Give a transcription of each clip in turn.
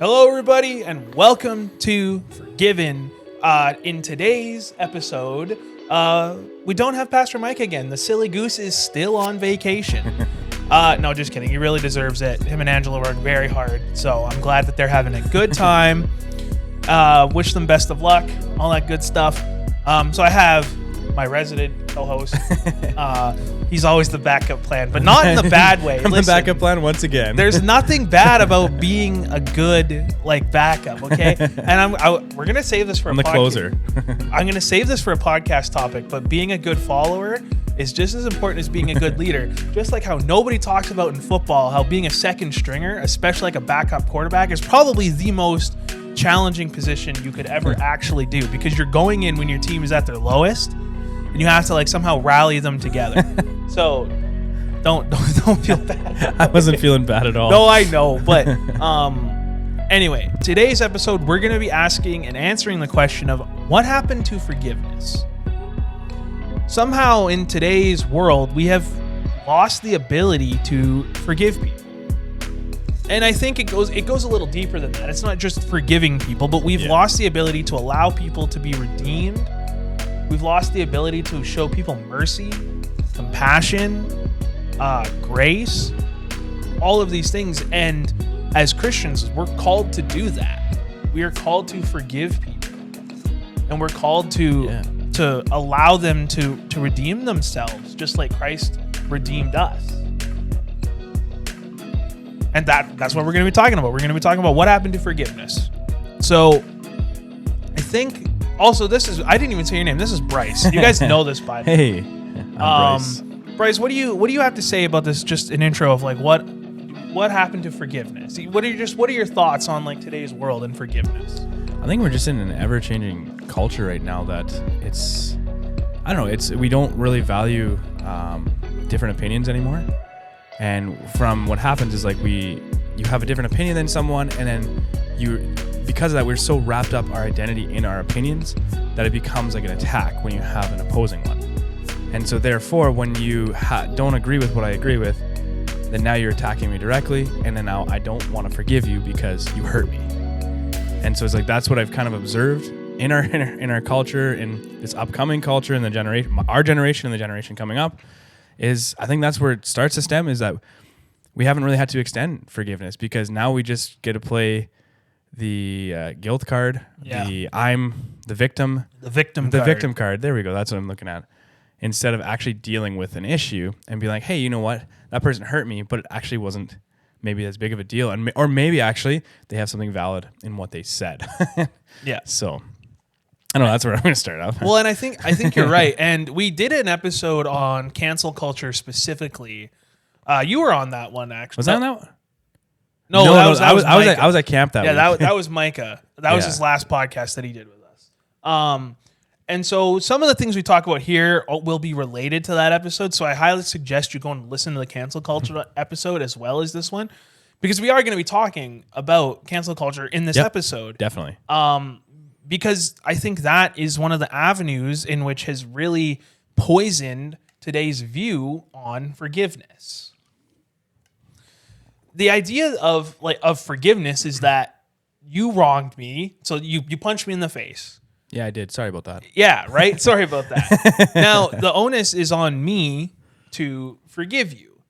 Hello, everybody, and welcome to Forgiven. In today's episode, we don't have Pastor Mike again. The silly goose is still on vacation. No, just kidding. He really deserves it. Him and Angela work very hard, so I'm glad that they're having a good time. Wish them best of luck, all that good stuff. So I have my resident co-host. He's always the backup plan, but not in the bad way. I'm the backup plan once again. There's nothing bad about being a good backup, okay? And we're gonna save this for I'm the closer. I'm gonna save this for a podcast topic, but being a good follower is just as important as being a good leader. Just like how nobody talks about in football, how being a second stringer, especially like a backup quarterback, is probably the most challenging position you could ever actually do, because you're going in when your team is at their lowest and you have to somehow rally them together. So don't feel bad. I wasn't feeling bad at all. No, I know, but anyway, today's episode we're going to be asking and answering the question of what happened to forgiveness. Somehow in today's world we have lost the ability to forgive people. And I think it goes a little deeper than that. It's not just forgiving people, but we've lost the ability to allow people to be redeemed. We've lost the ability to show people mercy, compassion, grace, all of these things. And as Christians, we're called to do that. We are called to forgive people. And we're called to allow them to redeem themselves, just like Christ redeemed us. And that's what we're going to be talking about. We're going to be talking about what happened to forgiveness. So I think also I didn't even say your name. This is Bryce. You guys know this by now. Hey, I'm Bryce. Bryce, what do you have to say about this? Just an intro of what happened to forgiveness? What are your thoughts on today's world and forgiveness? I think we're just in an ever-changing culture right now that we don't really value different opinions anymore. And from what happens is you have a different opinion than someone, and then because of that, we're so wrapped up our identity in our opinions that it becomes like an attack when you have an opposing one. And so therefore, when you don't agree with what I agree with, then now you're attacking me directly, and then now I don't want to forgive you because you hurt me. And so it's that's what I've kind of observed in our culture, in this upcoming culture, in our generation and the generation coming up. I think that's where it starts to stem, is that we haven't really had to extend forgiveness, because now we just get to play the guilt card, I'm the victim. The victim card. There we go. That's what I'm looking at. Instead of actually dealing with an issue and be like, hey, you know what? That person hurt me, but it actually wasn't maybe as big of a deal. Or maybe actually they have something valid in what they said. Yeah. So I know that's where I'm going to start off. Well, and I think you're right. And we did an episode on cancel culture specifically. You were on that one, actually. Was that on that one? No, I was at camp that week. Yeah, that was Micah. That was his last podcast that he did with us. And so some of the things we talk about here will be related to that episode. So I highly suggest you go and listen to the cancel culture episode as well as this one, because we are going to be talking about cancel culture in this episode. Definitely. Because I think that is one of the avenues in which has really poisoned today's view on forgiveness. The idea of forgiveness is that you wronged me, so you punched me in the face. Yeah, I did. Sorry about that. Yeah, right? Sorry about that. Now, the onus is on me to forgive you,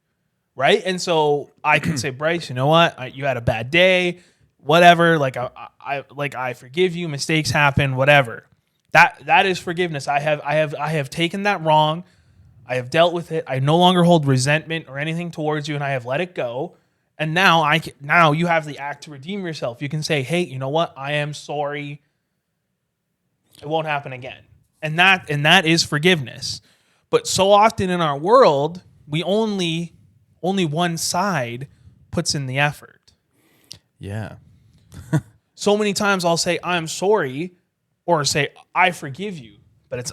right? And so I can say, Bryce, you know what? You had a bad day, whatever. I forgive you. Mistakes happen, whatever. That is forgiveness. I have taken that wrong. I have dealt with it. I no longer hold resentment or anything towards you, and I have let it go. And now you have the act to redeem yourself. You can say, hey, you know what? I am sorry. It won't happen again. And that is forgiveness. But so often in our world, we only one side puts in the effort. Yeah. So many times I'll say, I'm sorry, or say, I forgive you, but it's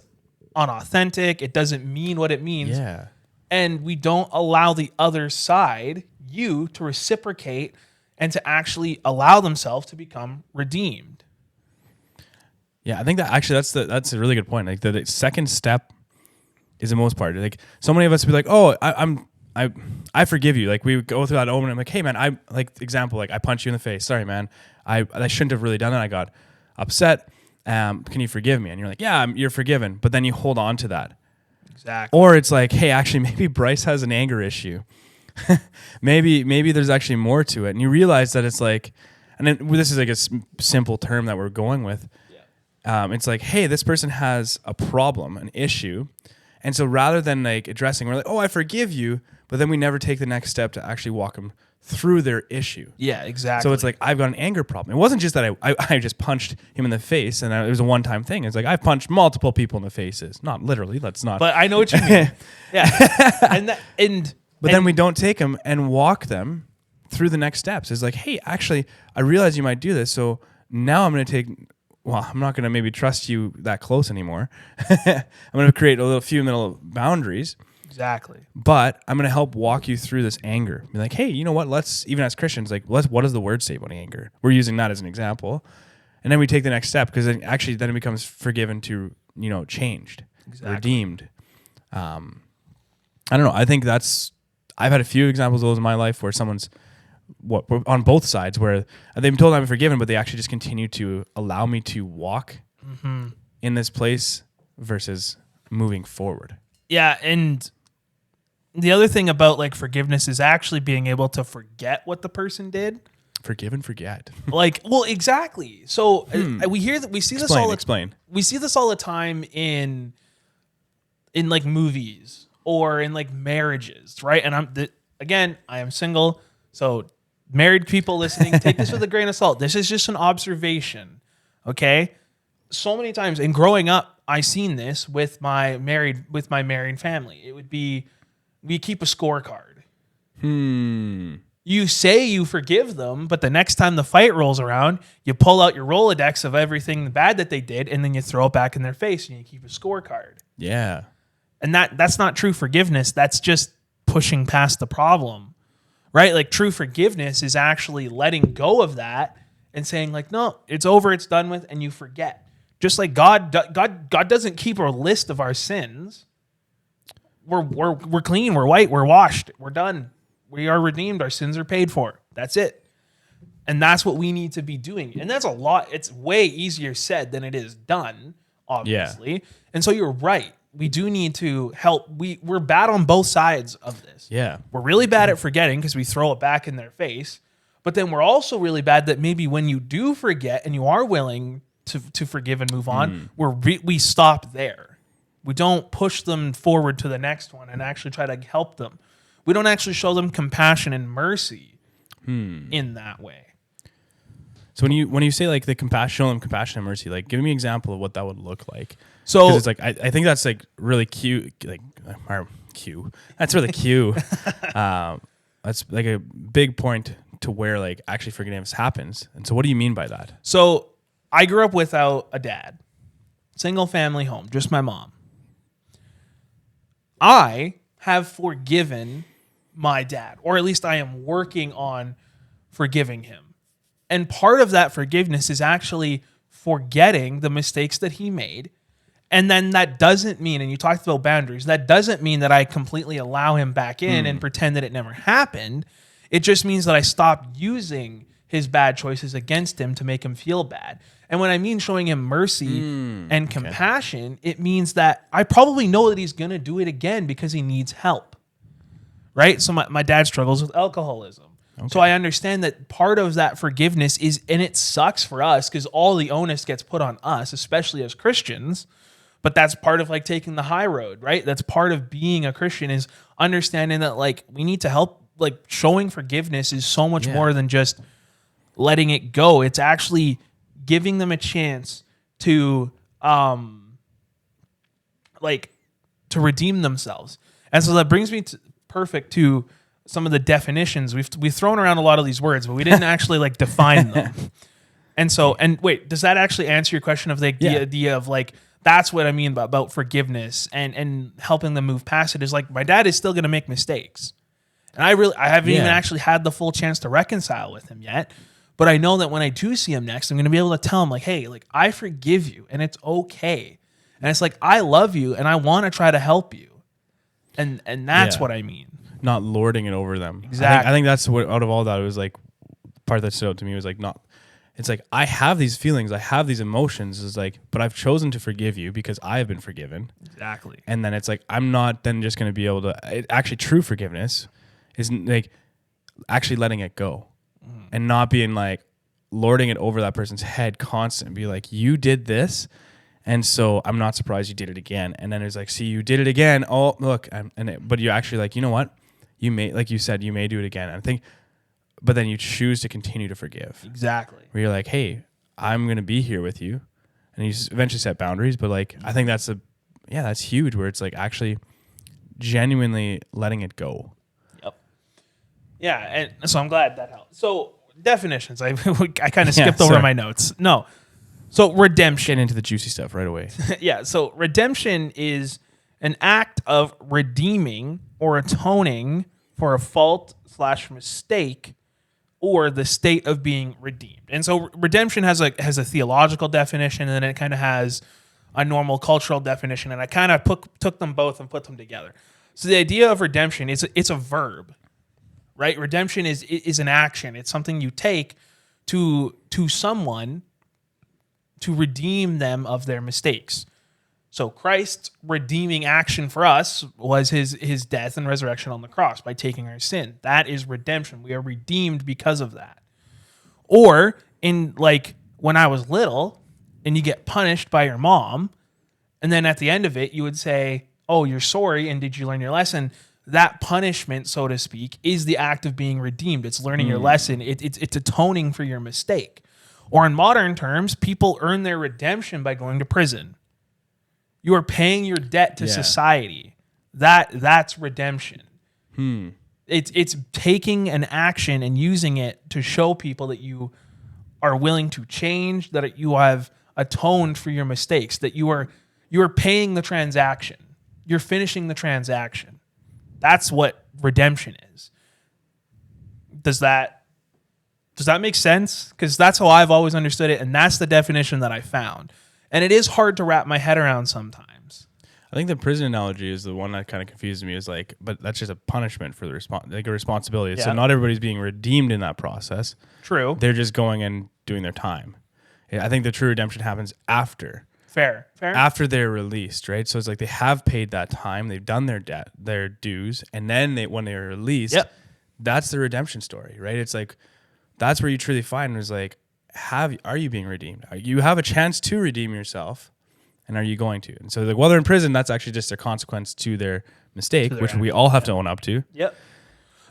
unauthentic. It doesn't mean what it means. Yeah. And we don't allow the other side, you, to reciprocate and to actually allow themselves to become redeemed. Yeah, I think that actually that's a really good point. The second step is the most part. So many of us will be like, oh, I forgive you. Like we would go through that moment. I'm like, hey man, I punch you in the face. Sorry, man. I shouldn't have really done that. I got upset. Can you forgive me? And you're like, yeah, you're forgiven. But then you hold on to that. Exactly. Or it's like, hey, actually, maybe Bryce has an anger issue. maybe there's actually more to it. And you realize that it's like, and then this is like a simple term that we're going with. Yeah. It's like, hey, this person has a problem, an issue. And so rather than like addressing, we're like, oh, I forgive you. But then we never take the next step to actually walk them through their issue. Yeah, exactly. So it's like, I've got an anger problem. It wasn't just that I just punched him in the face and it was a one-time thing. It's like, I've punched multiple people in the faces. Not literally, let's not. But I know what you mean. Yeah. But then we don't take them and walk them through the next steps. It's like, hey, actually, I realize you might do this. So now I'm going to I'm not going to maybe trust you that close anymore. I'm going to create a few little boundaries. Exactly. But I'm going to help walk you through this anger. Be like, hey, you know what? Let's, even as Christians, like, what does the word say about anger? We're using that as an example. And then we take the next step because then it becomes forgiven to, changed, redeemed. I don't know. I think I've had a few examples of those in my life where someone's on both sides where they've been told I'm forgiven, but they actually just continue to allow me to walk in this place versus moving forward. Yeah. And the other thing about like forgiveness is actually being able to forget what the person did. Forgive and forget. Exactly. So we see this all the time in like movies or in like marriages, right? And I am single, so married people listening, take this with a grain of salt. This is just an observation, okay? So many times, and growing up, I seen this with my married family. It would be, we keep a scorecard. You say you forgive them, but the next time the fight rolls around, you pull out your Rolodex of everything bad that they did, and then you throw it back in their face, and you keep a scorecard. Yeah. And that's not true forgiveness. That's just pushing past the problem, right? Like true forgiveness is actually letting go of that and saying like, no, it's over, it's done with, and you forget. Just like God doesn't keep a list of our sins. We're clean, we're white, we're washed, we're done. We are redeemed, our sins are paid for. That's it. And that's what we need to be doing. And that's a lot. It's way easier said than it is done, obviously. Yeah. And so you're right. We do need to help. We're bad on both sides of this. Yeah. We're really bad at forgetting because we throw it back in their face. But then we're also really bad that maybe when you do forget and you are willing to forgive and move on, we stop there. We don't push them forward to the next one and actually try to help them. We don't actually show them compassion and mercy in that way. So when you say like show them compassion and mercy, like give me an example of what that would look like. So it's like I think that's like really cute, like cute. That's really cute. That's like a big point to where like actually forgiveness happens. And so what do you mean by that? So I grew up without a dad, single family home, just my mom. I have forgiven my dad, or at least I am working on forgiving him. And part of that forgiveness is actually forgetting the mistakes that he made. And then that doesn't mean, and you talked about boundaries, that doesn't mean that I completely allow him back in and pretend that it never happened. It just means that I stopped using his bad choices against him to make him feel bad. And when I mean showing him mercy and compassion, it means that I probably know that he's going to do it again because he needs help. Right? So my dad struggles with alcoholism. Okay. So I understand that part of that forgiveness is, and it sucks for us because all the onus gets put on us, especially as Christians. But that's part of like taking the high road, right? That's part of being a Christian, is understanding that like we need to help. Like showing forgiveness is so much more than just letting it go. It's actually giving them a chance to redeem themselves. And so that brings me to some of the definitions. We've thrown around a lot of these words, but we didn't actually like define them. And wait, does that actually answer your question of the idea of like, that's what I mean about forgiveness and helping them move past it? Is like, my dad is still going to make mistakes. And I haven't even actually had the full chance to reconcile with him yet. But I know that when I do see him next, I'm going to be able to tell him like, hey, like I forgive you and it's okay. And it's like, I love you and I want to try to help you. And that's what I mean. not lording it over them. Exactly. I think that's what, out of all that, it was like, part that stood out to me was like, not, it's like, I have these feelings, I have these emotions, is like, but I've chosen to forgive you because I have been forgiven. Exactly. And then it's like, I'm not then just going to be able to, actually true forgiveness is like actually letting it go and not being like lording it over that person's head constant and be like, you did this. And so I'm not surprised you did it again. And then it's like, see, you did it again. Oh, look. But you actually like, you know what? You may, like you said, you may do it again. And I think, but then you choose to continue to forgive. Exactly. Where you're like, hey, I'm going to be here with you. And you just eventually set boundaries. But like, I think that's that's huge, where it's like actually genuinely letting it go. Yep. Yeah. And so I'm glad that helped. So definitions, I kind of skipped over my notes. No. So redemption. Get into the juicy stuff right away. Yeah. So redemption is an act of redeeming or atoning for a fault / mistake or the state of being redeemed. And so redemption has a theological definition, and then it kind of has a normal cultural definition. And I kind of took them both and put them together. So the idea of redemption is it's a verb, right? Redemption is an action. It's something you take to someone to redeem them of their mistakes. So Christ's redeeming action for us was his death and resurrection on the cross by taking our sin. That is redemption. We are redeemed because of that. Or in like when I was little and you get punished by your mom, and then at the end of it you would say, oh, you're sorry, and did you learn your lesson? That punishment, so to speak, is the act of being redeemed. It's learning your lesson. It's atoning for your mistake. Or in modern terms, people earn their redemption by going to prison. You are paying your debt to society. That's redemption. It's taking an action and using it to show people that you are willing to change, that you have atoned for your mistakes, that you are paying the transaction. You're finishing the transaction. That's what redemption is. Does that make sense? Because that's how I've always understood it, and that's the definition that I found. And it is hard to wrap my head around sometimes. I think the prison analogy is the one that kind of confuses me. Is like, but that's just a punishment for the like a responsibility. Yeah. So not everybody's being redeemed in that process. True. They're just going and doing their time. I think the true redemption happens after. Fair. After they're released, right? So it's like they have paid that time, they've done their debt, their dues, and then when they're released, that's the redemption story, right? It's like that's where you truly find is like, are you being redeemed? You have a chance to redeem yourself, and are you going to? And so, like, while they're in prison, that's actually just a consequence to their mistake, which we all have to own up to. Yep.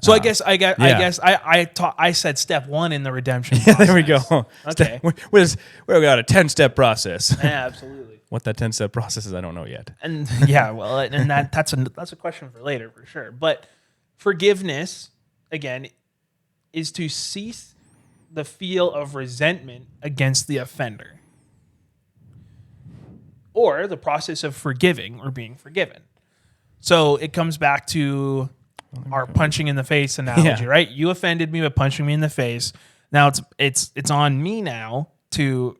So I said step one in the redemption process. There we go. Okay. We got a 10-step process. Yeah, absolutely. What that 10-step process is, I don't know yet. And that's a question for later for sure. But forgiveness, again, is to cease the feel of resentment against the offender, or the process of forgiving or being forgiven. So it comes back to our punching in the face analogy, right? You offended me by punching me in the face. Now it's on me now to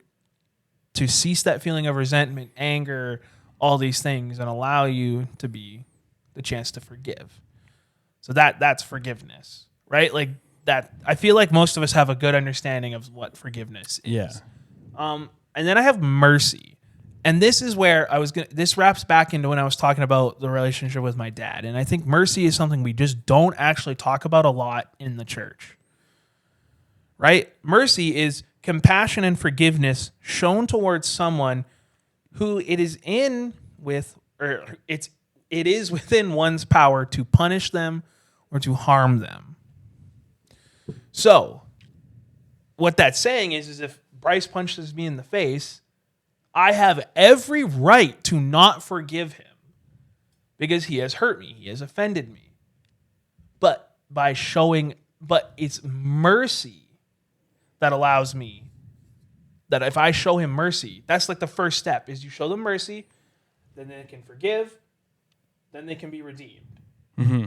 cease that feeling of resentment, anger, all these things, and allow you to be the chance to forgive. So that's forgiveness, right? Like that. I feel like most of us have a good understanding of what forgiveness is. Yeah. And then I have mercy. And this is where this wraps back into when I was talking about the relationship with my dad. And I think mercy is something we just don't actually talk about a lot in the church. Right? Mercy is compassion and forgiveness shown towards someone who it is within one's power to punish them or to harm them. So, what that's saying is if Bryce punches me in the face, I have every right to not forgive him because he has hurt me. He has offended me. But it's mercy that allows me, that if I show him mercy, that's like the first step is you show them mercy, then they can forgive, then they can be redeemed. Mm-hmm.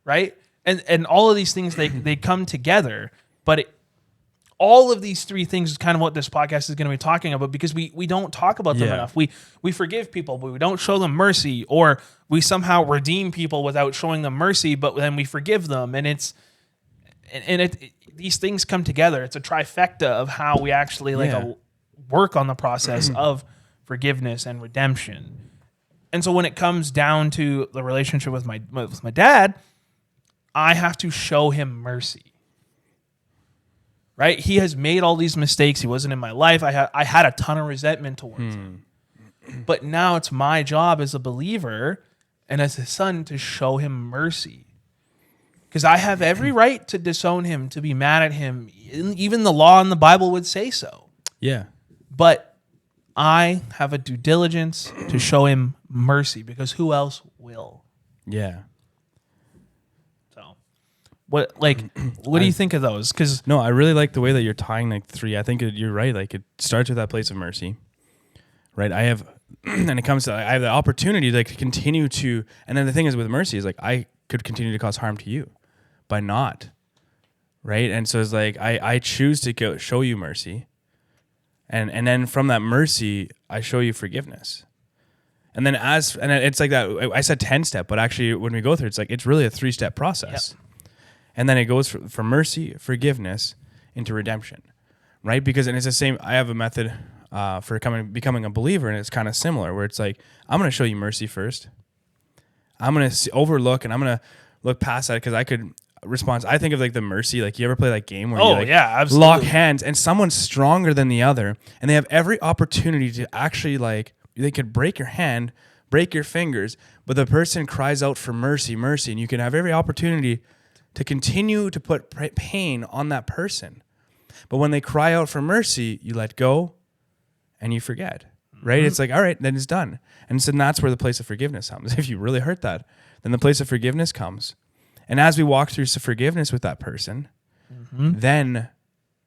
Right? And all of these things, they come together, but all of these three things is kind of what this podcast is going to be talking about, because we don't talk about them enough. We forgive people, but we don't show them mercy, or we somehow redeem people without showing them mercy, but then we forgive them. And these things come together. It's a trifecta of how we actually work on the process of forgiveness and redemption. And so when it comes down to the relationship with my dad, I have to show him mercy. Right? He has made all these mistakes. He wasn't in my life. I had a ton of resentment towards him. But now it's my job as a believer and as his son to show him mercy. Because I have every right to disown him, to be mad at him. Even the law and the Bible would say so. Yeah. But I have a due diligence to show him mercy, because who else will? Yeah. What do you think of those? Because no, I really like the way that you're tying like three. I think you're right. Like, it starts with that place of mercy, right? I have, and it comes to, I have the opportunity to continue to, and then the thing is with mercy is I could continue to cause harm to you by not, right? And so it's I choose to show you mercy, and then from that mercy I show you forgiveness. And then and it's like that. I said 10-step, but actually when we go through, it's really a 3-step process. Yep. And then it goes from mercy, forgiveness, into redemption, right? Because, and it's the same, I have a method for becoming a believer, and it's kind of similar, where it's I'm going to show you mercy first. I'm going to overlook, and I'm going to look past that, because I could respond. I think of the mercy, you ever play that game where you absolutely. Lock hands, and someone's stronger than the other, and they have every opportunity to actually they could break your hand, break your fingers, but the person cries out for mercy, mercy, and you can have every opportunity to continue to put pain on that person. But when they cry out for mercy, you let go and you forget, right? Mm-hmm. It's all right, then it's done. And so that's where the place of forgiveness comes. If you really hurt that, then the place of forgiveness comes. And as we walk through forgiveness with that person, then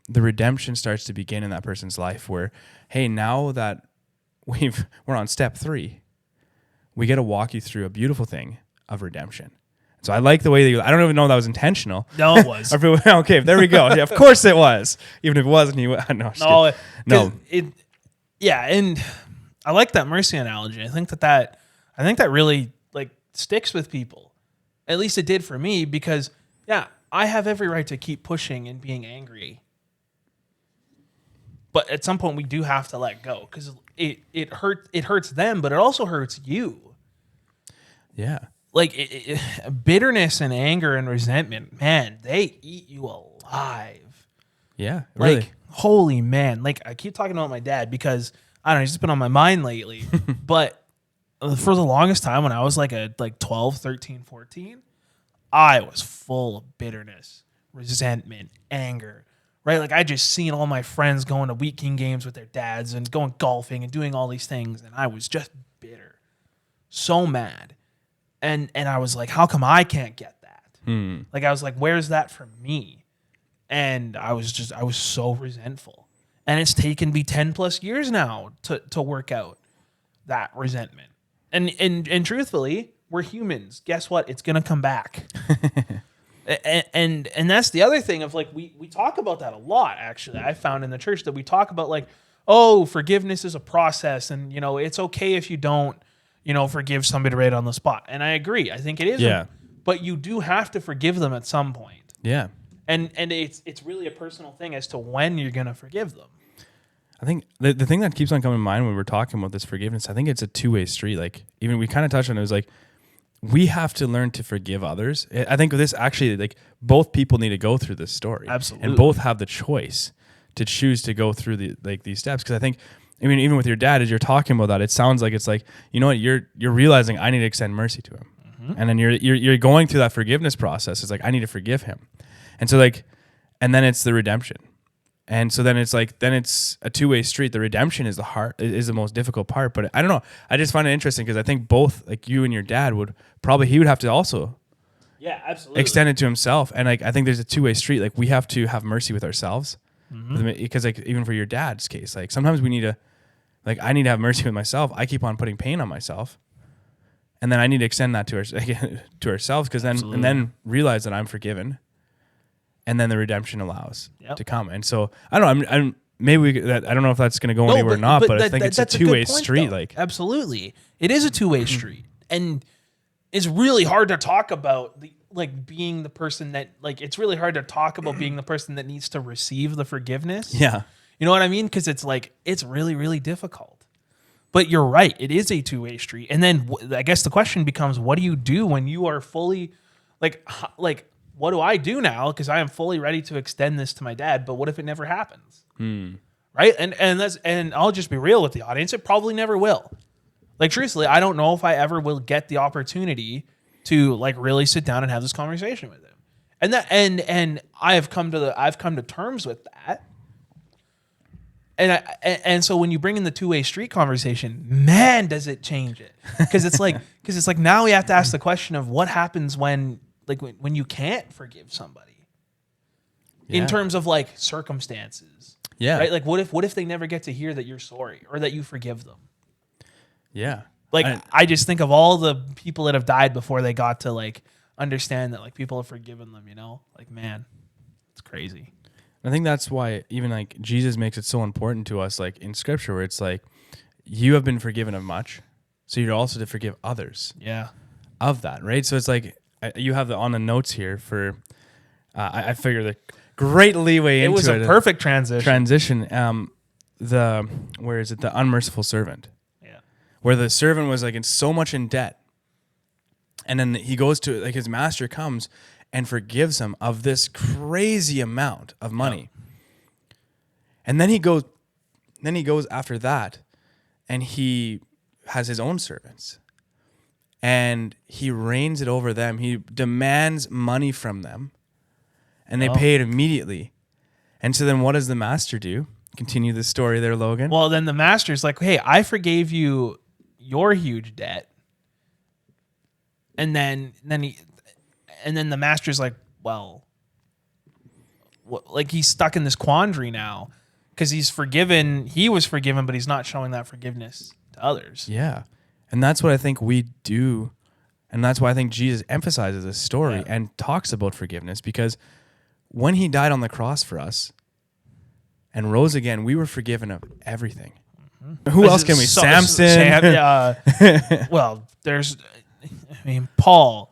the redemption starts to begin in that person's life, where, hey, now that we're on step 3, we get to walk you through a beautiful thing of redemption. So I like the way that I don't even know if that was intentional. No, it was. Okay, there we go. Yeah, of course it was. Even if it wasn't, no. Yeah, and I like that mercy analogy. I think that really sticks with people. At least it did for me, because I have every right to keep pushing and being angry. But at some point we do have to let go, because it hurts them, but it also hurts you. Yeah. Bitterness and anger and resentment, man, they eat you alive. Yeah, really. Holy man. I keep talking about my dad because, I don't know, he's just been on my mind lately. But for the longest time, when I was 12, 13, 14, I was full of bitterness, resentment, anger, right? I just seen all my friends going to weekend games with their dads and going golfing and doing all these things, and I was just bitter. So mad. And I was how come I can't get that? I was where's that from me? And I was so resentful. And it's taken me 10 plus years now to work out that resentment. And truthfully, we're humans. Guess what? It's gonna come back. and that's the other thing of we talk about that a lot, actually. I found in the church that we talk about forgiveness is a process, and it's okay if you don't forgive somebody right on the spot. And I agree. I think it is. Yeah. But you do have to forgive them at some point. Yeah. And it's really a personal thing as to when you're going to forgive them. I think the thing that keeps on coming to mind when we're talking about this forgiveness, I think it's a two-way street. Even we kind of touched on it, was we have to learn to forgive others. I think this actually, both people need to go through this story. Absolutely. And both have the choice to choose to go through these steps. Because I think, even with your dad, as you're talking about that, it sounds like it's you know what, you're realizing I need to extend mercy to him, and then you're going through that forgiveness process. It's I need to forgive him, and so and then it's the redemption, and so then it's it's a two-way street. The redemption is the most difficult part, but I don't know. I just find it interesting because I think both you and your dad he would have to also absolutely extend it to himself, and I think there's a two-way street. We have to have mercy with ourselves. Because even for your dad's case, sometimes we need to, I need to have mercy with myself. I keep on putting pain on myself, and then I need to extend that to ourselves, because then realize that I'm forgiven, and then the redemption allows Yep. to come. And so I don't know. I'm maybe I don't know if that's going to go anywhere or not, but I think it's a that's good two-way point, street. though. Like Absolutely, it is a two-way street, and it's really hard to talk about being the person that it's really hard to talk about being the person that needs to receive the forgiveness. yeah, You know what I mean? Because it's it's really, really difficult. But you're right. It is a two-way street. And then I guess the question becomes, what do you do when you are fully what do I do now? Because I am fully ready to extend this to my dad. But what if it never happens? Right? And I'll just be real with the audience. It probably never will. Truthfully, I don't know if I ever will get the opportunity to really sit down and have this conversation with him. And I've come to terms with that. And so when you bring in the two-way street conversation, man, does it change it? Because it's like now we have to ask the question of what happens when you can't forgive somebody in terms of circumstances. Yeah. Right. What if they never get to hear that you're sorry or that you forgive them? Yeah. I just think of all the people that have died before they got to understand that people have forgiven them. Man, it's crazy. I think that's why even Jesus makes it so important to us, in Scripture, where it's you have been forgiven of much, so you're also to forgive others. Yeah. Of that, right? So it's you have on the notes here for. I figure the great leeway into it. It was a perfect transition. Where is it? The unmerciful servant. Yeah. Where the servant was in so much in debt, and then he goes to his master comes and forgives him of this crazy amount of money. Yep. And then he goes after that, and he has his own servants, and he reigns it over them. He demands money from them, and they pay it immediately. And so then what does the master do? Continue the story there, Logan. Well, then the master's like, hey, I forgave you your huge debt. And then the master's like, well, he's stuck in this quandary now because he was forgiven, but he's not showing that forgiveness to others. Yeah. And that's what I think we do. And that's why I think Jesus emphasizes this story and talks about forgiveness, because when he died on the cross for us and rose again, we were forgiven of everything. Mm-hmm. Who else can we? Samson. Well, Paul.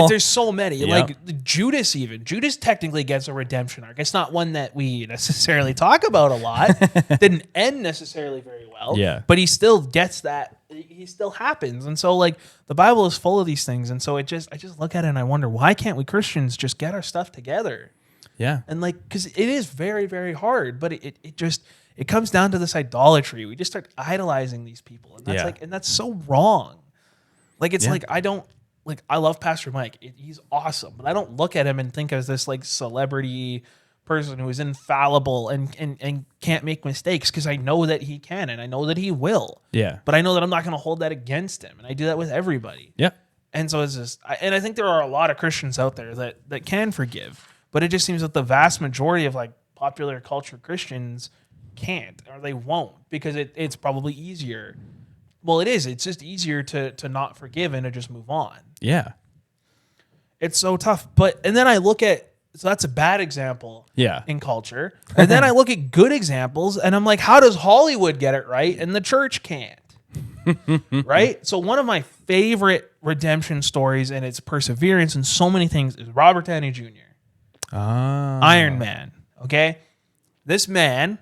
There's so many. Yep. Judas even. Judas technically gets a redemption arc. It's not one that we necessarily talk about a lot. Didn't end necessarily very well. Yeah. But he still gets that. He still happens. And so the Bible is full of these things. And so I just look at it and I wonder, why can't we Christians just get our stuff together? Yeah. And because it is very, very hard, but it comes down to this idolatry. We just start idolizing these people. And that's and that's so wrong. I love Pastor Mike. He's awesome, but I don't look at him and think of this celebrity person who is infallible and can't make mistakes, because I know that he can and I know that he will. Yeah. But I know that I'm not going to hold that against him, and I do that with everybody. Yeah. And so it's just, and I think there are a lot of Christians out there that can forgive, but it just seems that the vast majority of popular culture Christians can't, or they won't, because it's probably easier. Well, it is. It's just easier to not forgive and to just move on. Yeah. It's so tough. And then I look at, so that's a bad example in culture. And then I look at good examples and I'm like, how does Hollywood get it right and the church can't? Right? So one of my favorite redemption stories and its perseverance and so many things is Robert Downey Jr. Iron Man. Okay? This man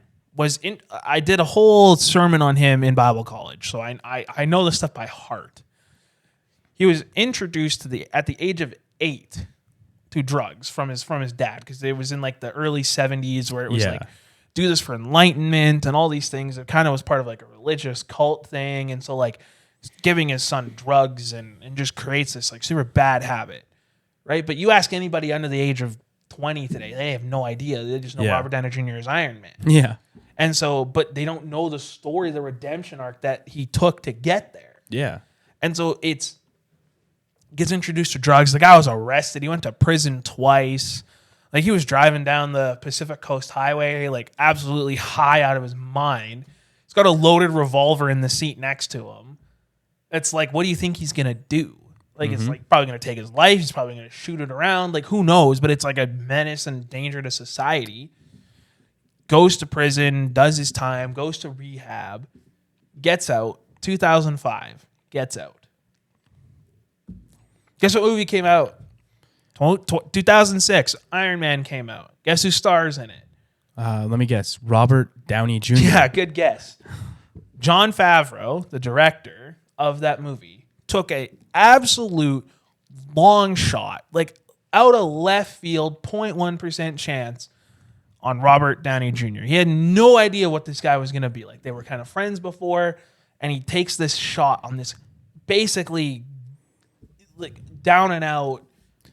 I did a whole sermon on him in Bible college, so I know this stuff by heart. He was introduced at the age of 8 to drugs from his dad, because it was in the early 70s where it was do this for enlightenment and all these things. It kind of was part of a religious cult thing, and so giving his son drugs and just creates this super bad habit, right? But you ask anybody under the age of 20 today, they have no idea. They just know Robert Downey Jr. is Iron Man. Yeah. And so, but they don't know the story, the redemption arc that he took to get there. Yeah. And so gets introduced to drugs. The guy was arrested. He went to prison twice. He was driving down the Pacific Coast Highway, absolutely high out of his mind. He's got a loaded revolver in the seat next to him. It's what do you think he's going to do? Like, it's like probably going to take his life. He's probably going to shoot it around. Like, who knows? But it's like a menace and danger to society. Goes to prison, does his time, goes to rehab, gets out. 2005, gets out. Guess what movie came out? 2006, Iron Man came out. Guess who stars in it? Let me guess. Robert Downey Jr. Yeah, good guess. Jon Favreau, the director of that movie, took a absolute long shot, like out of left field, 0.1% chance on Robert Downey Jr. He had no idea what this guy was going to be like. They were kind of friends before, and he takes this shot on this basically like down and out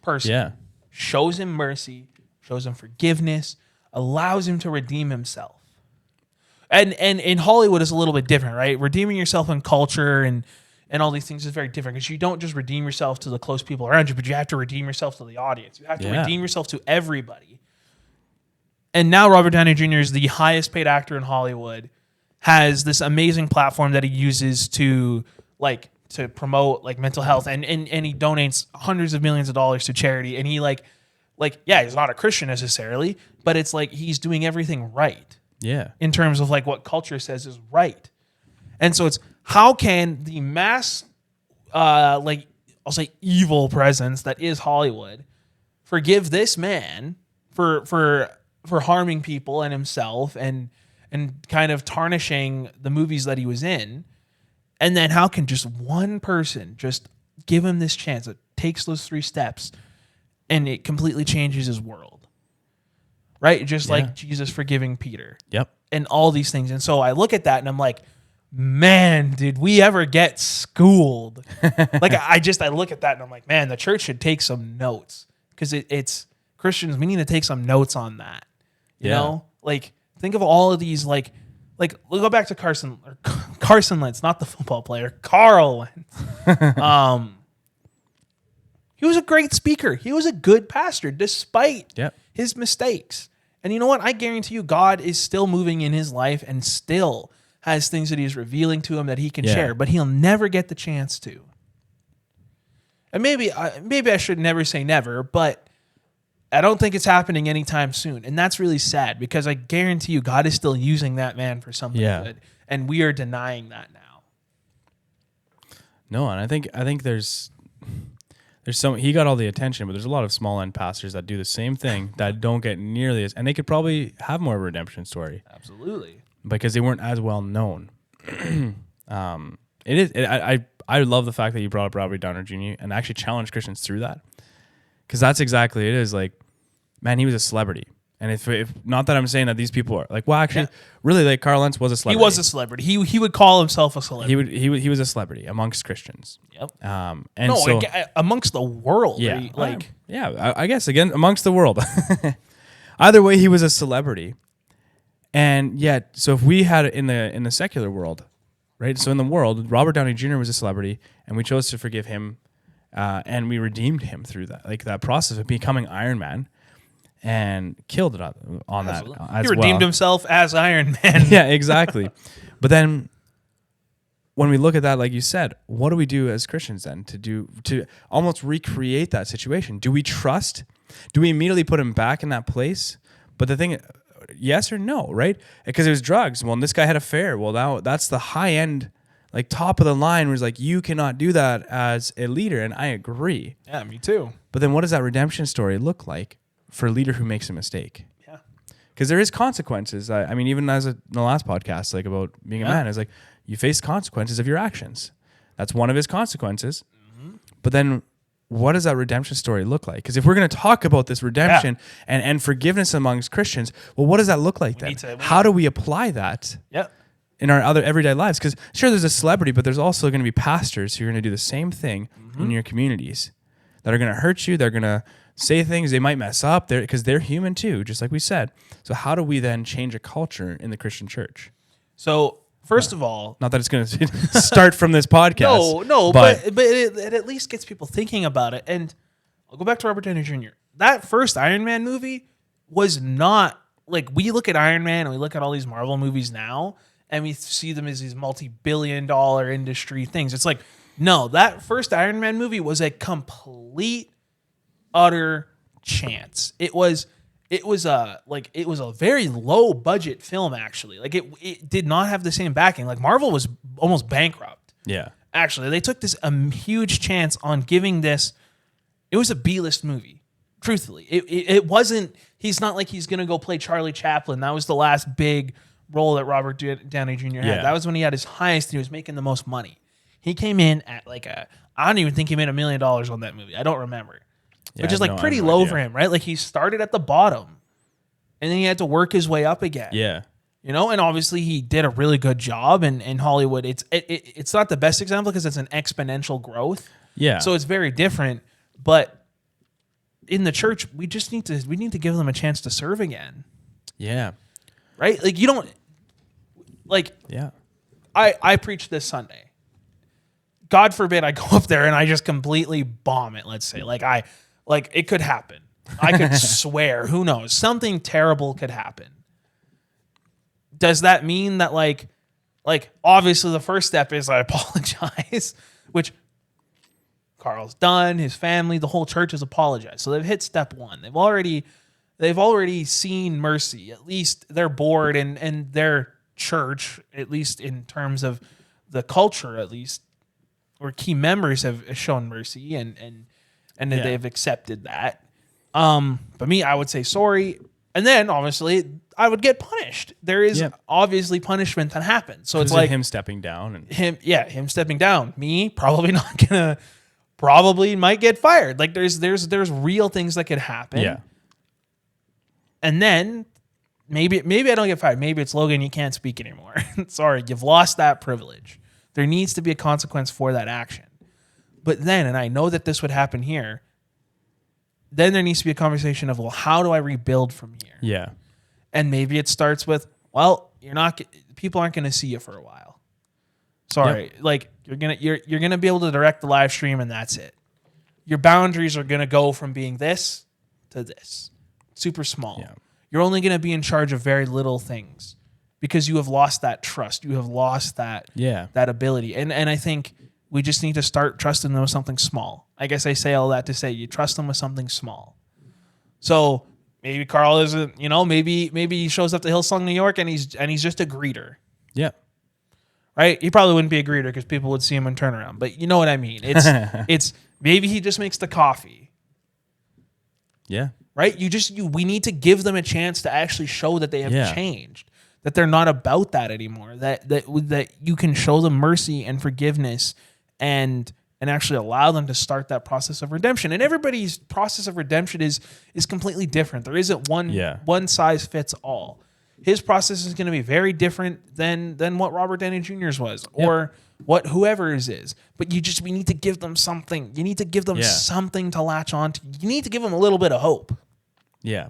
person. Yeah. Shows him mercy, shows him forgiveness, allows him to redeem himself. And in Hollywood is a little bit different, right? Redeeming yourself in culture and all these things is very different because you don't just redeem yourself to the close people around you, but you have to redeem yourself to the audience. You have to redeem yourself to everybody. And now Robert Downey Jr. is the highest paid actor in Hollywood, has this amazing platform that he uses to promote like mental health and he donates hundreds of millions of dollars to charity. And he he's not a Christian necessarily, but it's like he's doing everything right. Yeah. In terms of like what culture says is right. And so it's how can the mass I'll say evil presence that is Hollywood forgive this man for harming people and himself and kind of tarnishing the movies that he was in. And then how can just one person just give him this chance? It takes those 3 steps and it completely changes his world. Right? Just like Jesus forgiving Peter. Yep. And all these things. And so I look at that and I'm like, man, did we ever get schooled? Like I look at that and I'm like, man, the church should take some notes because it's Christians. We need to take some notes on that. You know, like think of all of these, like we'll go back to Carson Wentz, not the football player, Carl Wentz. He was a great speaker. He was a good pastor despite his mistakes. And you know what? I guarantee you God is still moving in his life and still has things that he's revealing to him that he can share, but he'll never get the chance to. And maybe I should never say never, but I don't think it's happening anytime soon. And that's really sad because I guarantee you God is still using that man for something good. And we are denying that now. No, and I think there's some, he got all the attention, but there's a lot of small end pastors that do the same thing that don't get nearly as, and they could probably have more of a redemption story. Absolutely. Because they weren't as well known. I love the fact that you brought up Robert Downey Jr. and actually challenged Christians through that. Because that's exactly it is. Like, man, he was a celebrity. And if not that I'm saying that these people are like, well, actually, really, like Carl Lentz was a celebrity. He was a celebrity. He would call himself a celebrity. He was a celebrity amongst Christians. Yep. Amongst the world. Yeah. Right? I guess again amongst the world. Either way, he was a celebrity. And yet, so if we had it in the secular world, right? So in the world, Robert Downey Jr. was a celebrity, and we chose to forgive him, and we redeemed him through that process of becoming Iron Man. And killed it on that as he redeemed himself as Iron Man. Yeah, exactly. But then when we look at that, like you said, what do we do as Christians then to almost recreate that situation? Do we trust? Do we immediately put him back in that place? But the thing, yes or no, right? Because it was drugs. Well, this guy had an affair. Well, now that's the high end, like top of the line, where it's like, you cannot do that as a leader. And I agree. Yeah, me too. But then what does that redemption story look like for a leader who makes a mistake? Yeah. Because there is consequences. I mean, even in the last podcast, like about being a man, is like you face consequences of your actions. That's one of his consequences. Mm-hmm. But then what does that redemption story look like? Because if we're going to talk about this redemption and forgiveness amongst Christians, well, what does that look like then? How do we apply that in our other everyday lives? Because sure, there's a celebrity, but there's also going to be pastors who are going to do the same thing in your communities that are going to hurt you. They're going to say things, they might mess up there because they're human too, just like we said. So how do we then change a culture in the Christian church? So first of all, not that it's going to start from this podcast. No, but it at least gets people thinking about it. And I'll go back to Robert Downey Jr. That first Iron Man movie was not like, we look at Iron Man and we look at all these Marvel movies now and we see them as these multi-billion-dollar industry things. It's like No, that first Iron Man movie was a complete, utter chance. It was a very low budget film, actually. Like it did not have the same backing. Like Marvel was almost bankrupt. Yeah. Actually, they took this huge chance on giving this. It was a B-list movie. Truthfully, it wasn't. He's not like he's gonna go play Charlie Chaplin. That was the last big role that Robert Downey Jr. had. Yeah. That was when he had his highest. And he was making the most money. He came in at I don't even think he made $1 million on that movie. I don't remember, which is like pretty low for him, right? Like he started at the bottom, and then he had to work his way up again. Yeah. And obviously he did a really good job. And in Hollywood, it's not the best example because it's an exponential growth. Yeah. So it's very different, but. In the church, we need to give them a chance to serve again. Yeah. Right? Like you don't like Yeah. I preach this Sunday. God forbid I go up there and I just completely bomb it, let's say. It could happen. I could swear, who knows? Something terrible could happen. Does that mean that like obviously the first step is I apologize, which Carl's done, his family, the whole church has apologized. So they've hit step one. They've already seen mercy. At least their board and their church, at least in terms of the culture, at least, or key members have shown mercy and they've accepted that. But me, I would say sorry. And then obviously I would get punished. There is obviously punishment that happens. So it's like him stepping down and him stepping down. Me probably not gonna. Probably might get fired. Like there's real things that could happen. Yeah. And then maybe I don't get fired. Maybe it's Logan, you can't speak anymore. Sorry, you've lost that privilege. There needs to be a consequence for that action. But then, and I know that this would happen here, then there needs to be a conversation of, well, how do I rebuild from here? Yeah. And maybe it starts with, well, people aren't going to see you for a while. Sorry, like you're gonna be able to direct the live stream and that's it. Your boundaries are gonna go from being this to this, super small. Yeah. You're only gonna be in charge of very little things because you have lost that trust. You have lost that ability. And I think we just need to start trusting them with something small. I guess I say all that to say you trust them with something small. So maybe Carl isn't, maybe he shows up to Hillsong, New York, and he's just a greeter. Yeah. Right? He probably wouldn't be a greeter because people would see him and turn around. But you know what I mean. It's maybe he just makes the coffee. Yeah. Right? We need to give them a chance to actually show that they have changed. That they're not about that anymore. That you can show them mercy and forgiveness and actually allow them to start that process of redemption. And everybody's process of redemption is completely different. There isn't one size fits all. His process is going to be very different than what Robert Downey Jr.'s was or what whoever's is. But we need to give them something. You need to give them something to latch on to. You need to give them a little bit of hope. Yeah.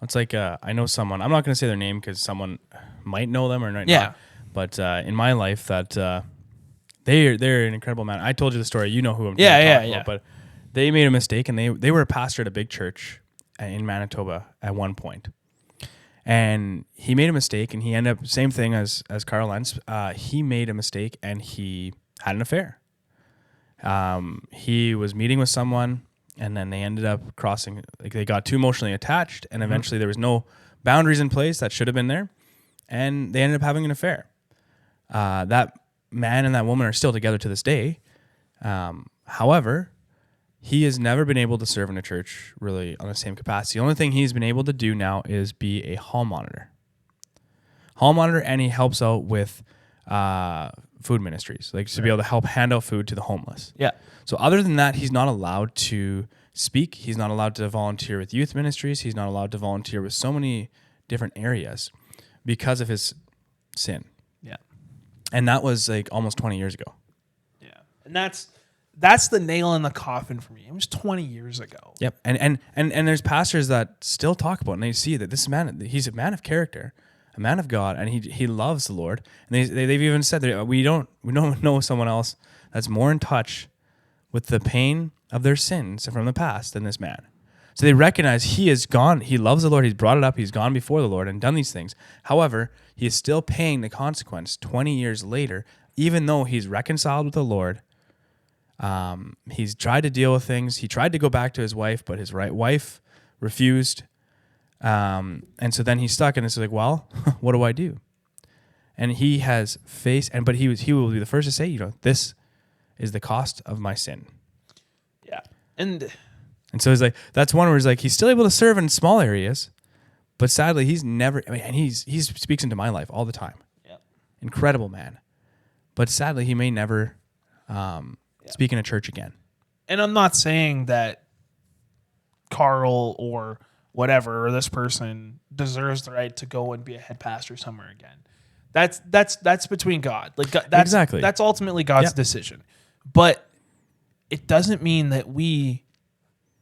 It's like I know someone. I'm not going to say their name because someone might know them or not. But in my life, that they're an incredible man. I told you the story. You know who I'm talking about. But they made a mistake, and they were a pastor at a big church in Manitoba at one point. And he made a mistake, and he ended up same thing as Carl Lentz. He made a mistake, and he had an affair. He was meeting with someone, and then they ended up crossing. Like they got too emotionally attached, and eventually there was no boundaries in place that should have been there, and they ended up having an affair. That man and that woman are still together to this day. However, he has never been able to serve in a church really on the same capacity. The only thing he's been able to do now is be a hall monitor. And he helps out with food ministries, like to be able to help hand out food to the homeless. Yeah. So other than that, he's not allowed to speak. He's not allowed to volunteer with youth ministries. He's not allowed to volunteer with so many different areas because of his sin. Yeah. And that was like almost 20 years ago. Yeah. And that's the nail in the coffin for me. It was 20 years ago. Yep. And there's pastors that still talk about it, and they see that this man, he's a man of character, a man of God, and he loves the Lord. And they've even said that we don't know someone else that's more in touch with the pain of their sins from the past than this man. So they recognize he is gone. He loves the Lord. He's brought it up. He's gone before the Lord and done these things. However, he is still paying the consequence 20 years later, even though he's reconciled with the Lord He's tried to deal with things. He tried to go back to his wife, but his wife refused. And so then he's stuck, and it's like, well, what do I do? And he has faced, but he will be the first to say, this is the cost of my sin. Yeah. And so it's like, that's one where it's like, he's still able to serve in small areas, but sadly he's never, and he speaks into my life all the time. Yeah. Incredible man. But sadly he may never speak in a church again. And I'm not saying that Carl or whatever, or this person deserves the right to go and be a head pastor somewhere again. That's between God. Like Exactly. That's ultimately God's decision. But it doesn't mean that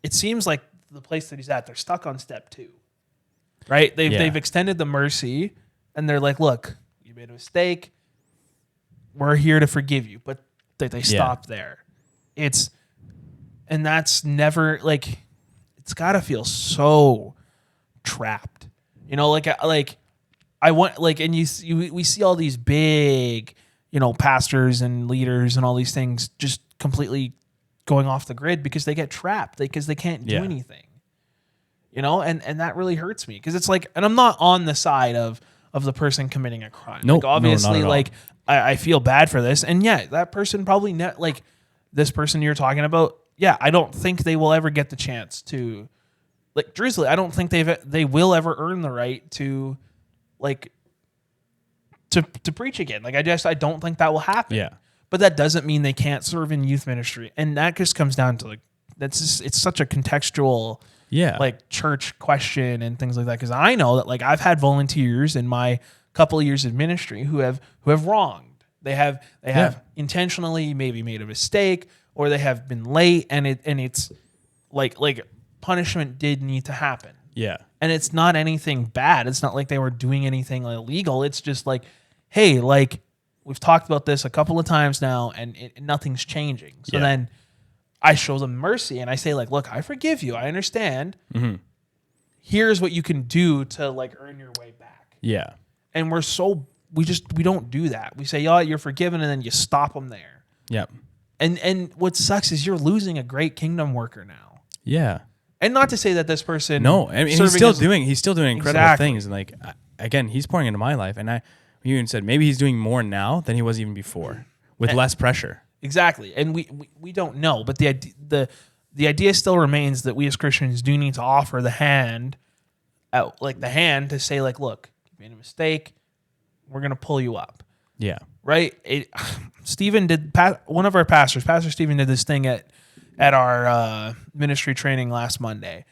it seems like the place that he's at, they're stuck on step 2. Right? They've extended the mercy, and they're like, look, you made a mistake. We're here to forgive you. But they stop there. And that's never, like, it's got to feel so trapped. I want, like, and we see all these big, pastors and leaders and all these things just completely going off the grid because they get trapped, because they can't do anything, and that really hurts me, because it's like, and I'm not on the side of the person committing a crime. Nope, like, obviously, no, like, I feel bad for this, and that person probably like this person you're talking about. Yeah, I don't think they will ever get the chance to, like, truthfully, I don't think they will ever earn the right to, like, to preach again. Like, I don't think that will happen. Yeah. But that doesn't mean they can't serve in youth ministry. And that just comes down to, like, it's such a contextual, like, church question and things like that. Because I know that, like, I've had volunteers in my couple of years of ministry who have wronged. They have intentionally maybe made a mistake, or they have been late, and it's like punishment did need to happen. Yeah. And it's not anything bad. It's not like they were doing anything illegal. It's just like, hey, like, we've talked about this a couple of times now, and nothing's changing. So then I show them mercy, and I say, like, look, I forgive you. I understand. Mm-hmm. Here's what you can do to, like, earn your way back. Yeah. And we don't do that. We say, you're forgiven, and then you stop them there. Yep. And what sucks is you're losing a great kingdom worker now. Yeah. And not to say that this person, no, I mean, he's still doing incredible things, and, like, again, he's pouring into my life, and you even said maybe he's doing more now than he was even before, with less pressure. Exactly, and we don't know, but the idea still remains that we as Christians do need to offer the hand to say, like, look, you made a mistake, we're gonna pull you up. Yeah. Right. One of our pastors, Pastor Stephen, did this thing at our ministry training last Monday.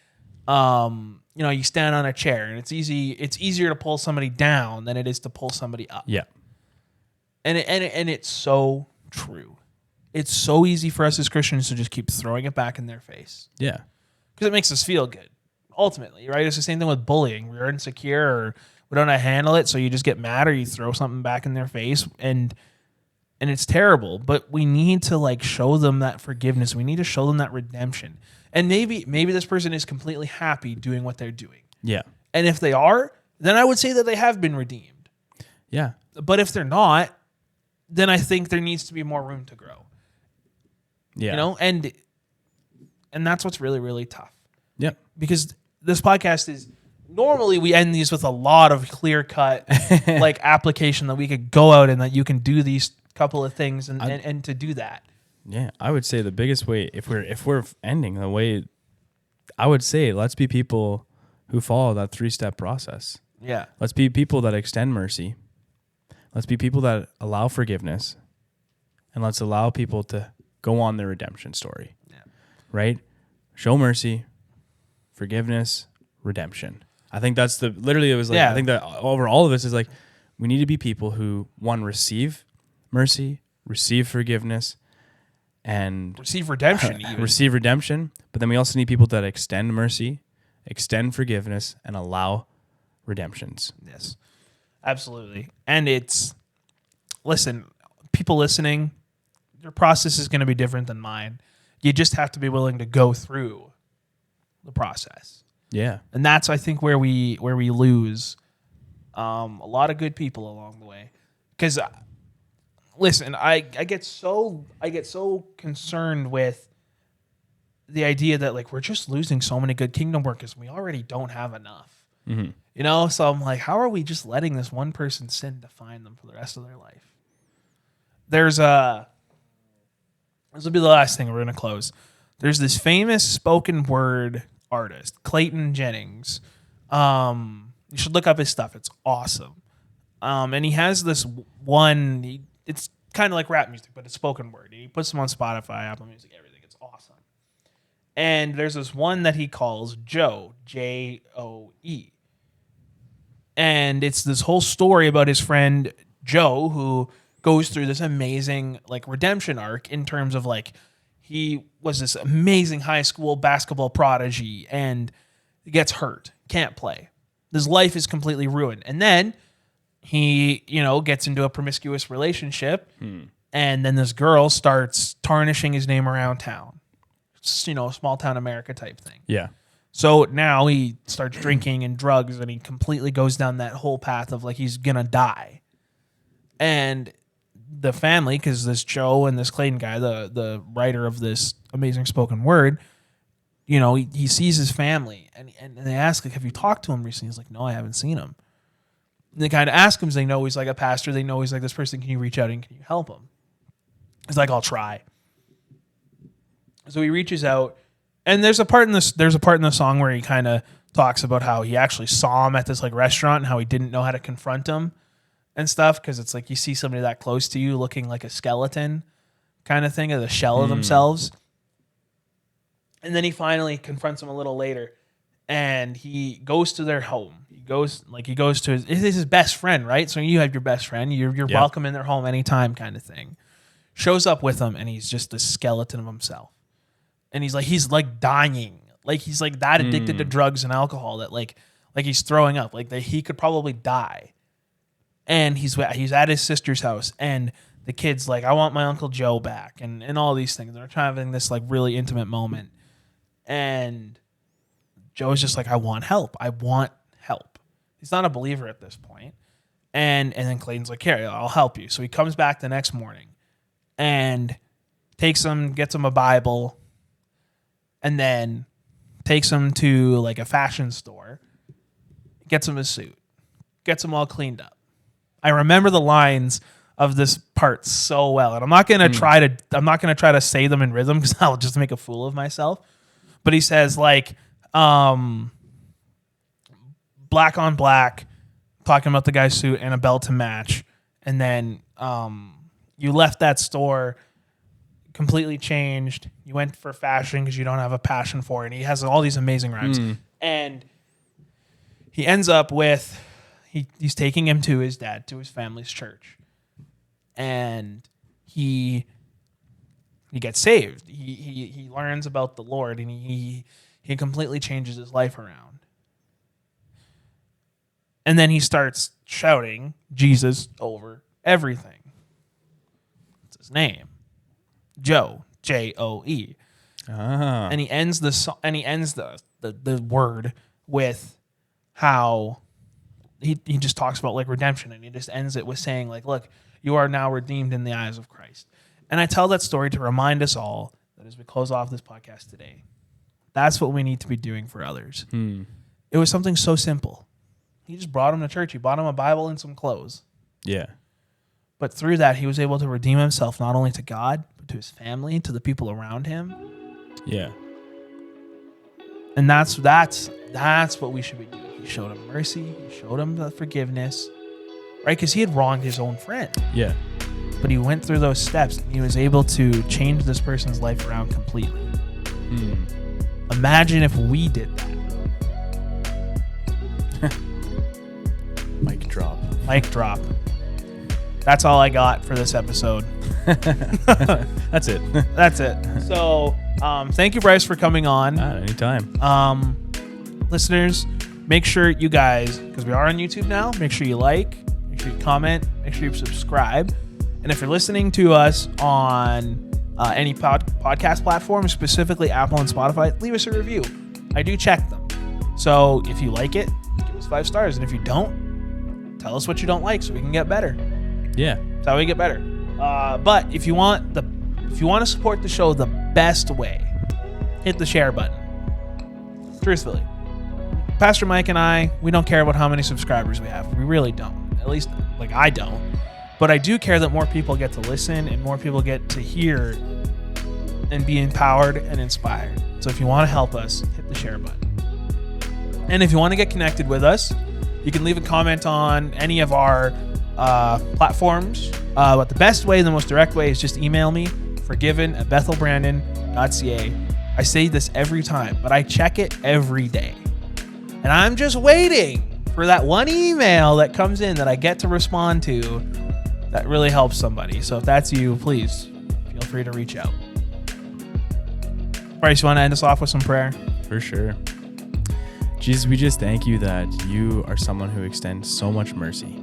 You stand on a chair, and it's easier to pull somebody down than it is to pull somebody up. Yeah. And it's so true. It's so easy for us as Christians to just keep throwing it back in their face. Yeah. Because it makes us feel good, ultimately, right? It's the same thing with bullying. We're insecure, or we don't know how to handle it, so you just get mad, or you throw something back in their face, and it's terrible. But we need to, like, show them that forgiveness. We need to show them that redemption. And maybe this person is completely happy doing what they're doing. Yeah. And if they are, then I would say that they have been redeemed. Yeah. But if they're not, then I think there needs to be more room to grow. Yeah. And that's what's really, really tough. Yep. Because this podcast is, normally we end these with a lot of clear-cut like application that we could go out and that you can do these couple of things and to do that. Yeah, I would say the biggest way, if we're ending the way, I would say let's be people who follow that 3-step process. Yeah. Let's be people that extend mercy. Let's be people that allow forgiveness, and let's allow people to go on their redemption story. Yeah. Right? Show mercy, forgiveness, redemption. I think that's I think that over all of this is like, we need to be people who, one, receive mercy, receive forgiveness, and receive redemption. Even. Receive redemption. But then we also need people that extend mercy, extend forgiveness, and allow redemptions. Yes, absolutely. And people listening, your process is going to be different than mine. You just have to be willing to go through the process. Yeah. And that's, I think, where we lose a lot of good people along the way. Because listen, I get so concerned with the idea that like we're just losing so many good kingdom workers and we already don't have enough. Mm-hmm. You know, so I'm like, how are we just letting this one person sin define them for the rest of their life? This will be the last thing we're going to close. There's this famous spoken word artist, Clayton Jennings. You should look up his stuff. It's awesome. And he has this one, it's kind of like rap music, but it's spoken word. He puts them on Spotify, Apple Music, everything. It's awesome. And there's this one that he calls Joe, Joe. And it's this whole story about his friend Joe, who goes through this amazing like redemption arc in terms of like he was this amazing high school basketball prodigy and gets hurt, can't play. His life is completely ruined. And then he, gets into a promiscuous relationship, and then this girl starts tarnishing his name around town. It's, a small town America type thing. Yeah. So now he starts drinking and drugs, and he completely goes down that whole path of like he's gonna die. And the family, because this Joe and this Clayton guy, the writer of this amazing spoken word, he sees his family, and they ask like, "Have you talked to him recently?" He's like, "No, I haven't seen him." And they kind of ask him, they know he's like a pastor. They know he's like this person. Can you reach out and can you help him? He's like, "I'll try." So he reaches out, and there's a part in the song where he kind of talks about how he actually saw him at this like restaurant and how he didn't know how to confront him and stuff, because it's like you see somebody that close to you looking like a skeleton kind of thing, or the shell of themselves. And then he finally confronts him a little later, and he goes to their home. He goes to his best friend, right? So you have your best friend. You're welcome in their home anytime kind of thing. Shows up with him, and he's just the skeleton of himself. And he's like dying. Like he's like that addicted to drugs and alcohol that like he's throwing up. Like that he could probably die. And he's at his sister's house, and the kid's like, "I want my Uncle Joe back," and all these things. They're having this like really intimate moment. And Joe's just like, "I want help. I want help." He's not a believer at this point. And then Clayton's like, "Here, I'll help you." So he comes back the next morning and gets him a Bible, and then takes him to like a fashion store, gets him a suit, gets him all cleaned up. I remember the lines of this part so well, and I'm not gonna try to say them in rhythm because I'll just make a fool of myself. But he says like, black on black, talking about the guy's suit and a belt to match, and then you left that store completely changed. You went for fashion because you don't have a passion for it. And he has all these amazing rhymes, and he ends up with. He's taking him to his family's church, and he gets saved. He learns about the Lord, and he completely changes his life around. And then he starts shouting Jesus over everything. That's his name, Joe, Joe. And he ends the word with how. He just talks about like redemption, and he just ends it with saying like, "Look, you are now redeemed in the eyes of Christ." And I tell that story to remind us all that as we close off this podcast today, that's what we need to be doing for others. It was something so simple. He just brought him to church. He bought him a Bible and some clothes. Yeah. But through that, he was able to redeem himself not only to God, but to his family, to the people around him. Yeah. And that's what we should be doing. He showed him mercy. He showed him the forgiveness, right? Because he had wronged his own friend. Yeah. But he went through those steps, and he was able to change this person's life around completely. Imagine if we did that. Mic drop. Mic drop. That's all I got for this episode. That's it. That's it. So, thank you, Bryce, for coming on. Anytime. Listeners, make sure you guys, because we are on YouTube now, make sure you like, make sure you comment, make sure you subscribe. And if you're listening to us on any podcast platform, specifically Apple and Spotify, leave us a review. I do check them. So if you like it, give us 5 stars. And if you don't, tell us what you don't like so we can get better. Yeah. That's how we get better. But if you want to support the show the best way, hit the share button. Truthfully, Pastor Mike and I, we don't care about how many subscribers we have. We really don't. At least, like, I don't. But I do care that more people get to listen and more people get to hear and be empowered and inspired. So if you want to help us, hit the share button. And if you want to get connected with us, you can leave a comment on any of our platforms. But the best way, the most direct way, is just email me, forgiven@bethelbrandon.ca. I say this every time, but I check it every day. And I'm just waiting for that one email that comes in that I get to respond to that really helps somebody. So if that's you, please feel free to reach out. Bryce, you want to end us off with some prayer? For sure. Jesus, we just thank you that you are someone who extends so much mercy.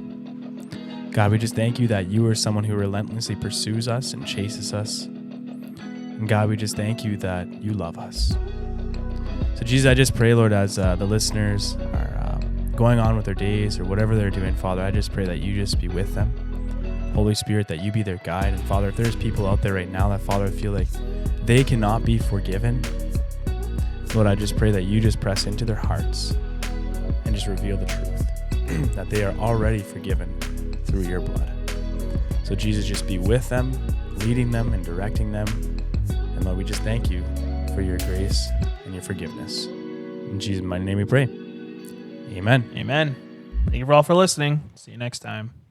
God, we just thank you that you are someone who relentlessly pursues us and chases us. And God, we just thank you that you love us. So Jesus, I just pray, Lord, as the listeners are going on with their days or whatever they're doing, Father, I just pray that you just be with them. Holy Spirit, that you be their guide. And Father, if there's people out there right now that, Father, feel like they cannot be forgiven, Lord, I just pray that you just press into their hearts and just reveal the truth, that they are already forgiven through your blood. So Jesus, just be with them, leading them and directing them. And Lord, we just thank you for your grace and your forgiveness. In Jesus' mighty name we pray. Amen. Amen. Thank you all for listening. See you next time.